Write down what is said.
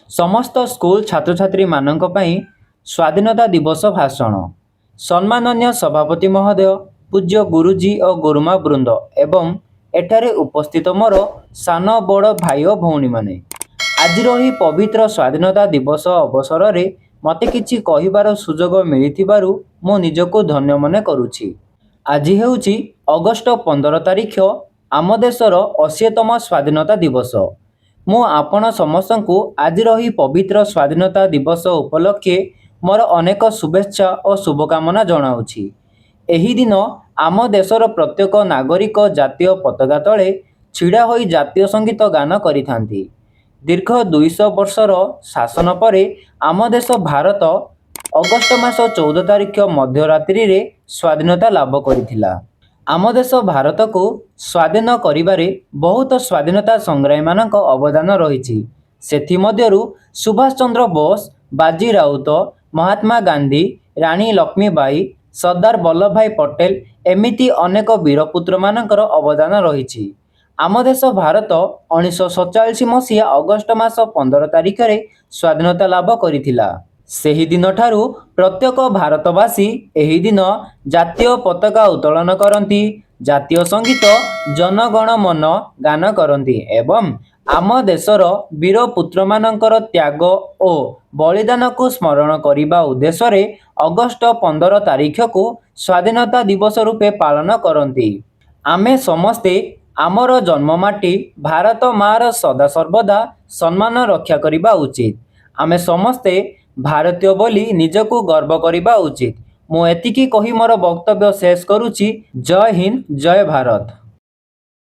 समस्त स्कूल छात्र छात्री मानक पई स्वाधीनता दिवस भाषण। सम्माननीय सभापति महोदय, पूज्य गुरुजी और गुरुमा वृंद एवं एठारे उपस्थित मोर सान बड़ भाई और भौणी माने, आजिर ही पवित्र स्वाधीनता दिवस अवसर रे मते किछि कहिबार सुजोग मिलिथिबारु मो निजको धन्य मने करुछि। आज हेउछि अगस्ट 15 तारिख, आम देशर 80तम स्वाधीनता दिवस। मु आपण समस्तଙ୍କୁ आजिर ही पवित्र स्वाधीनता दिवस उपलक्षे मोर अनेक शुभेच्छा और शुभकामना जनाऊछि। एही दिन आम देशर प्रत्येक नागरिक जातीय पताका तले छिड़ा होई जातीय संगीत गान करिथांती। दीर्घ 200 वर्षर शासन परे आम देश भारत अगस्ट मास 14 तारिख मध्यरात्रि रे स्वाधीनता लाभ करिथिला। आम देश भारत को स्वाधीन करिबारे बहुत स्वाधीनता संग्रामी मानक अवदान रहिछि। सेथि मध्यरु सुभाष चंद्र बोस, बाजी राउत, महात्मा गांधी, रानी लक्ष्मीबाई, सरदार वल्लभ भाई पटेल एमिति अनेक वीरपुत्र मानकर अवदान रहिछि। आम देश भारत 1947 मसीहा अगस्ट मास 15 तारिख रे स्वाधीनता लाभ करिथिला। ସେହି ଦିନଠାରୁ ପ୍ରତ୍ୟେକ ଭାରତବାସୀ ଏହି ଦିନ ଜାତୀୟ ପତାକା ଉତ୍ତୋଳନ କରନ୍ତି, ଜାତୀୟ ସଙ୍ଗୀତ ଜନଗଣ ମନ ଗାନ କରନ୍ତି ଏବଂ ଆମ ଦେଶର ବୀର ପୁତ୍ରମାନଙ୍କର ତ୍ୟାଗ ଓ ବଳିଦାନକୁ ସ୍ମରଣ କରିବା ଉଦ୍ଦେଶ୍ୟରେ ଅଗଷ୍ଟ 15 ତାରିଖକୁ ସ୍ୱାଧୀନତା ଦିବସ ରୂପେ ପାଳନ କରନ୍ତି। ଆମେ ସମସ୍ତେ ଆମର ଜନ୍ମମାଟି ଭାରତ ମାଆର ସଦାସର୍ବଦା ସମ୍ମାନ ରକ୍ଷା କରିବା ଉଚିତ। ଆମେ ସମସ୍ତେ ଭାରତୀୟ ବୋଲି ନିଜକୁ ଗର୍ବ କରିବା ଉଚିତ। ମୁଁ ଏତିକି କହି ମୋର ବକ୍ତବ୍ୟ ଶେଷ କରୁଛି। ଜୟ ହିନ୍ଦ, ଜୟ ଭାରତ।